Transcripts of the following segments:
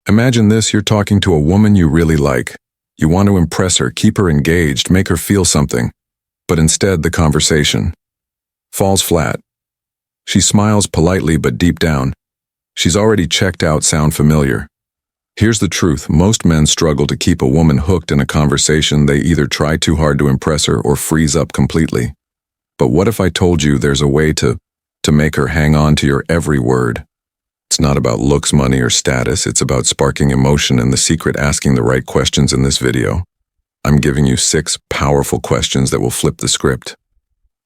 Imagine this, you're talking to a woman you really like. You want to impress her, keep her engaged, make her feel something. But instead, the conversation falls flat. She smiles politely, but deep down, she's already checked out. Sound familiar? Here's the truth. Most men struggle to keep a woman hooked in a conversation. They either try too hard to impress her or freeze up completely. But what if I told you there's a way to make her hang on to your every word? It's not about looks, money, or status. It's about sparking emotion and the secret: asking the right questions. In this video, I'm giving you 6 powerful questions that will flip the script.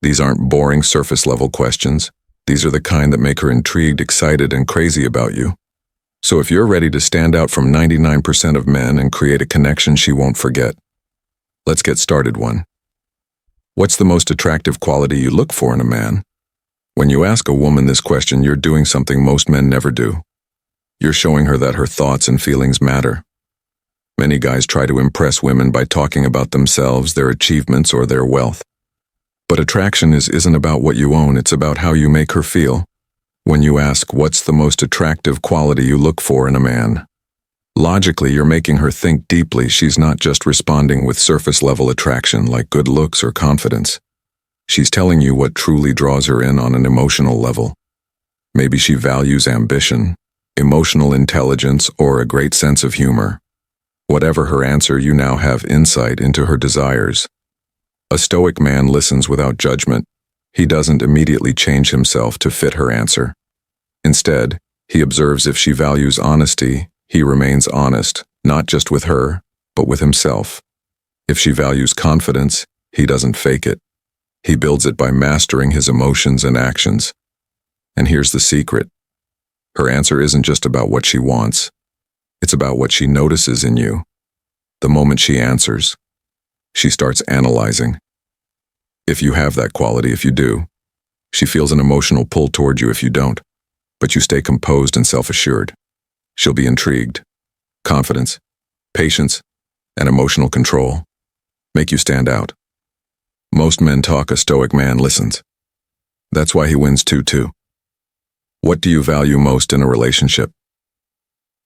These aren't boring surface-level questions. These are the kind that make her intrigued, excited, and crazy about you. So if you're ready to stand out from 99% of men and create a connection she won't forget, let's get started. 1. What's the most attractive quality you look for in a man? When you ask a woman this question, you're doing something most men never do. You're showing her that her thoughts and feelings matter. Many guys try to impress women by talking about themselves, their achievements, or their wealth. But attraction isn't about what you own, it's about how you make her feel. When you ask, what's the most attractive quality you look for in a man? Logically, you're making her think deeply. She's not just responding with surface-level attraction like good looks or confidence. She's telling you what truly draws her in on an emotional level. Maybe she values ambition, emotional intelligence, or a great sense of humor. Whatever her answer, you now have insight into her desires. A Stoic man listens without judgment. He doesn't immediately change himself to fit her answer. Instead, he observes. If she values honesty, he remains honest, not just with her, but with himself. If she values confidence, he doesn't fake it. He builds it by mastering his emotions and actions. And here's the secret. Her answer isn't just about what she wants. It's about what she notices in you. The moment she answers, she starts analyzing. If you have that quality, if you do, she feels an emotional pull toward you. If you don't, but you stay composed and self-assured, she'll be intrigued. Confidence, patience, and emotional control make you stand out. Most men talk, a Stoic man listens. That's why he wins too. What do you value most in a relationship?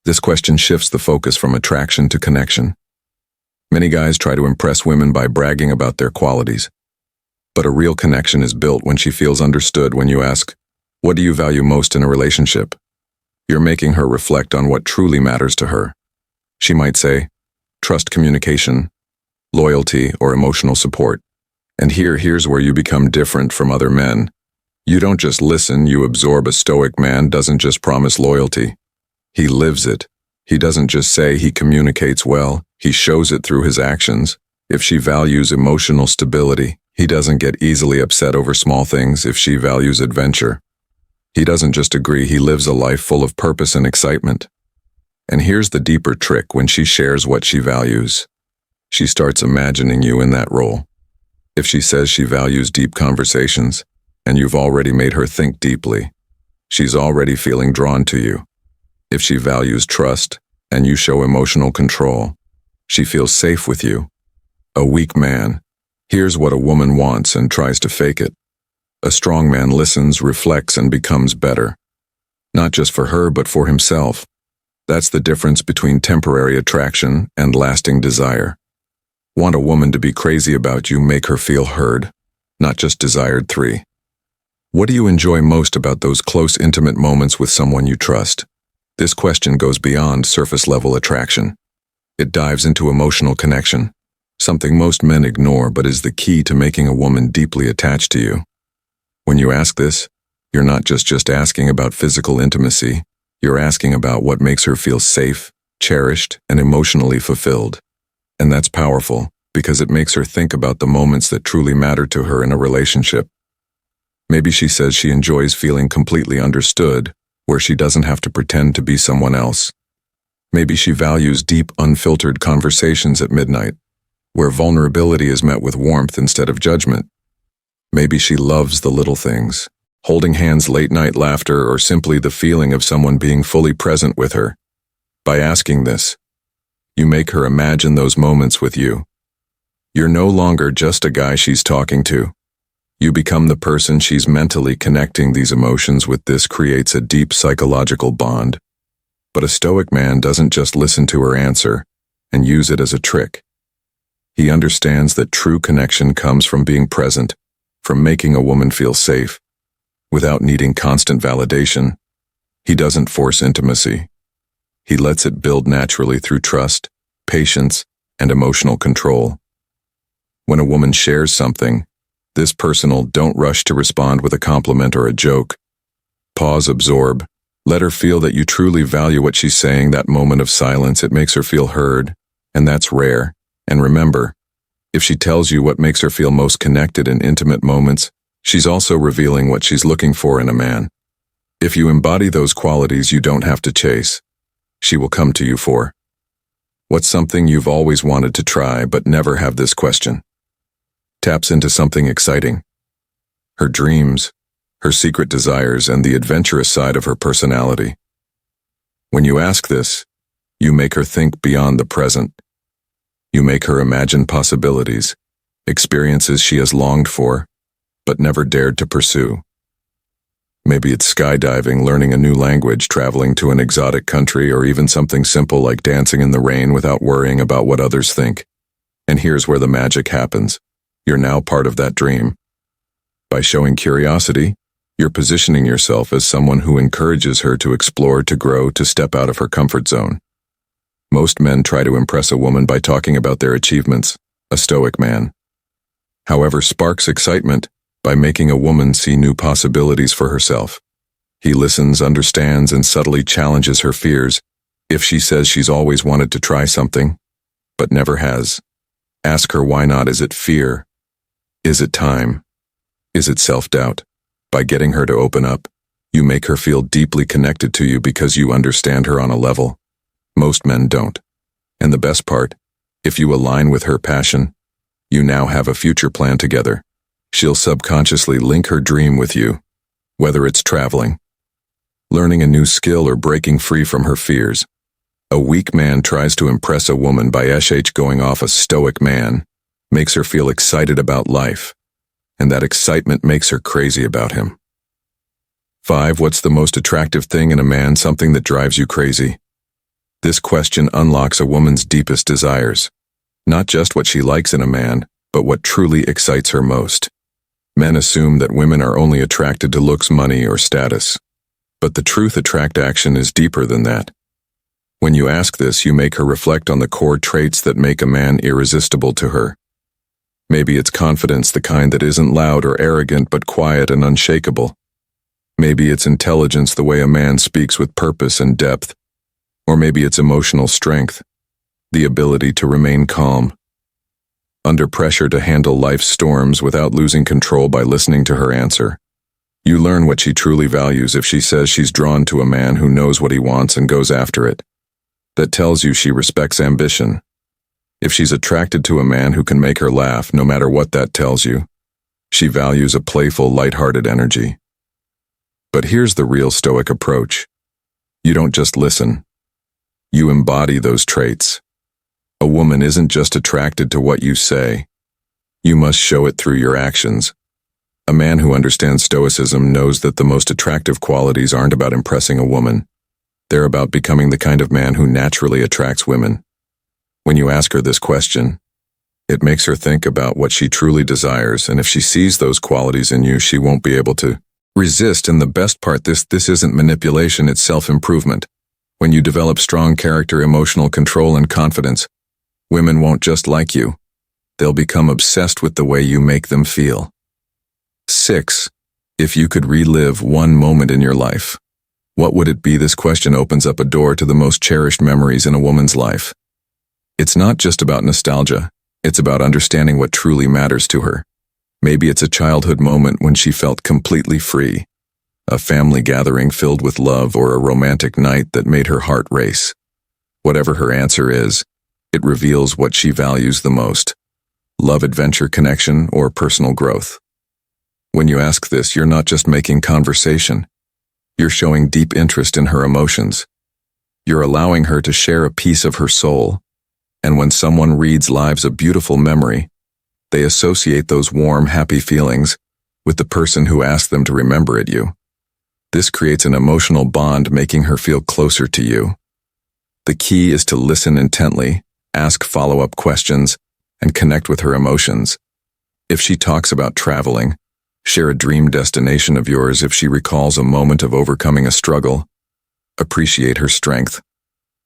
This question shifts the focus from attraction to connection. Many guys try to impress women by bragging about their qualities. But a real connection is built when she feels understood. When you ask, what do you value most in a relationship? You're making her reflect on what truly matters to her. She might say, trust, communication, loyalty, or emotional support. And here's where you become different from other men. You don't just listen, you absorb. A Stoic man doesn't just promise loyalty. He lives it. He doesn't just say he communicates well, he shows it through his actions. If she values emotional stability, he doesn't get easily upset over small things. If she values adventure, he doesn't just agree, he lives a life full of purpose and excitement. And here's the deeper trick. When she shares what she values, she starts imagining you in that role. If she says she values deep conversations, and you've already made her think deeply, she's already feeling drawn to you. If she values trust, and you show emotional control, she feels safe with you. A weak man hears what a woman wants and tries to fake it. A strong man listens, reflects, and becomes better. Not just for her, but for himself. That's the difference between temporary attraction and lasting desire. Want a woman to be crazy about you, make her feel heard, not just desired. 3. What do you enjoy most about those close, intimate moments with someone you trust? This question goes beyond surface-level attraction. It dives into emotional connection, something most men ignore but is the key to making a woman deeply attached to you. When you ask this, you're not just asking about physical intimacy, you're asking about what makes her feel safe, cherished, and emotionally fulfilled. And that's powerful, because it makes her think about the moments that truly matter to her in a relationship. Maybe she says she enjoys feeling completely understood, where she doesn't have to pretend to be someone else. Maybe she values deep, unfiltered conversations at midnight, where vulnerability is met with warmth instead of judgment. Maybe she loves the little things, holding hands, late-night laughter, or simply the feeling of someone being fully present with her. By asking this, you make her imagine those moments with you. You're no longer just a guy she's talking to. You become the person she's mentally connecting these emotions with. This creates a deep psychological bond. But a Stoic man doesn't just listen to her answer and use it as a trick. He understands that true connection comes from being present, from making a woman feel safe, without needing constant validation. He doesn't force intimacy. He lets it build naturally through trust, patience, and emotional control. When a woman shares something, this personal, don't rush to respond with a compliment or a joke. Pause, absorb. Let her feel that you truly value what she's saying. That moment of silence, it makes her feel heard, and that's rare. And remember, if she tells you what makes her feel most connected in intimate moments, she's also revealing what she's looking for in a man. If you embody those qualities you don't have to chase, she will come to you for. What's something you've always wanted to try but never have this question? Taps into something exciting. Her dreams, her secret desires, and the adventurous side of her personality. When you ask this, you make her think beyond the present. You make her imagine possibilities, experiences she has longed for, but never dared to pursue. Maybe it's skydiving, learning a new language, traveling to an exotic country, or even something simple like dancing in the rain without worrying about what others think. And here's where the magic happens. You're now part of that dream. By showing curiosity, you're positioning yourself as someone who encourages her to explore, to grow, to step out of her comfort zone. Most men try to impress a woman by talking about their achievements. A Stoic man, however, sparks excitement by making a woman see new possibilities for herself. He listens, understands, and subtly challenges her fears. If she says she's always wanted to try something, but never has, ask her why not. Is it fear? Is it time? Is it self-doubt? By getting her to open up, you make her feel deeply connected to you because you understand her on a level most men don't. And the best part, if you align with her passion, you now have a future plan together. She'll subconsciously link her dream with you, whether it's traveling, learning a new skill, or breaking free from her fears. A weak man tries to impress a woman by going off. A Stoic man makes her feel excited about life, and that excitement makes her crazy about him. 5. What's the most attractive thing in a man? Something that drives you crazy. This question unlocks a woman's deepest desires. Not just what she likes in a man, but what truly excites her most. Men assume that women are only attracted to looks, money, or status. But the truth, action is deeper than that. When you ask this, you make her reflect on the core traits that make a man irresistible to her. Maybe it's confidence, the kind that isn't loud or arrogant but quiet and unshakable. Maybe it's intelligence, the way a man speaks with purpose and depth. Or maybe it's emotional strength, the ability to remain calm under pressure, to handle life's storms without losing control. By listening to her answer, you learn what she truly values. If she says she's drawn to a man who knows what he wants and goes after it, that tells you she respects ambition. If she's attracted to a man who can make her laugh, no matter what, that tells you she values a playful, lighthearted energy. But here's the real Stoic approach. You don't just listen. You embody those traits. A woman isn't just attracted to what you say. You must show it through your actions. A man who understands Stoicism knows that the most attractive qualities aren't about impressing a woman. They're about becoming the kind of man who naturally attracts women. When you ask her this question, it makes her think about what she truly desires, and if she sees those qualities in you, she won't be able to resist. And the best part, this isn't manipulation, it's self-improvement. When you develop strong character, emotional control, and confidence, women won't just like you. They'll become obsessed with the way you make them feel. 6. If you could relive one moment in your life, what would it be? This question opens up a door to the most cherished memories in a woman's life. It's not just about nostalgia. It's about understanding what truly matters to her. Maybe it's a childhood moment when she felt completely free, a family gathering filled with love, or a romantic night that made her heart race. Whatever her answer is, it reveals what she values the most: love, adventure, connection, or personal growth. When you ask this, you're not just making conversation. You're showing deep interest in her emotions. You're allowing her to share a piece of her soul. And when someone reads lives a beautiful memory, they associate those warm, happy feelings with the person who asked them to remember it. This creates an emotional bond, making her feel closer to you. The key is to listen intently, ask follow-up questions, and connect with her emotions. If she talks about traveling, share a dream destination of yours. If she recalls a moment of overcoming a struggle, appreciate her strength.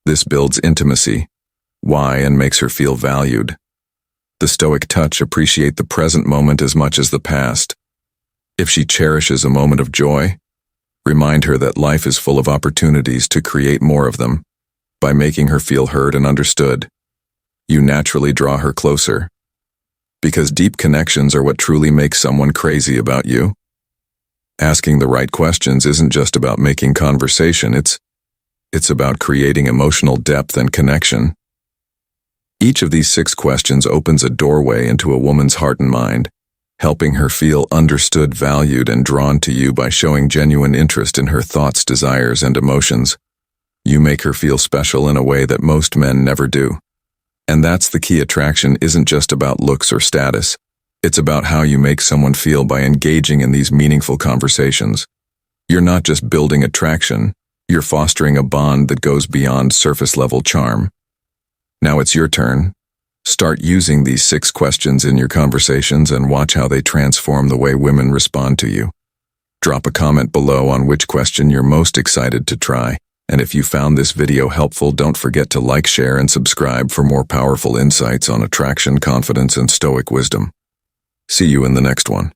This builds intimacy. Why? And makes her feel valued. The Stoic touch: appreciate the present moment as much as the past. If she cherishes a moment of joy, remind her that life is full of opportunities to create more of them. By making her feel heard and understood, you naturally draw her closer. Because deep connections are what truly makes someone crazy about you. Asking the right questions isn't just about making conversation, it's about creating emotional depth and connection. Each of these 6 questions opens a doorway into a woman's heart and mind, helping her feel understood, valued, and drawn to you. By showing genuine interest in her thoughts, desires, and emotions, you make her feel special in a way that most men never do. And that's the key. Attraction isn't just about looks or status. It's about how you make someone feel by engaging in these meaningful conversations. You're not just building attraction, you're fostering a bond that goes beyond surface-level charm. Now it's your turn. Start using these 6 questions in your conversations and watch how they transform the way women respond to you. Drop a comment below on which question you're most excited to try. And if you found this video helpful, don't forget to like, share, and subscribe for more powerful insights on attraction, confidence, and Stoic wisdom. See you in the next one.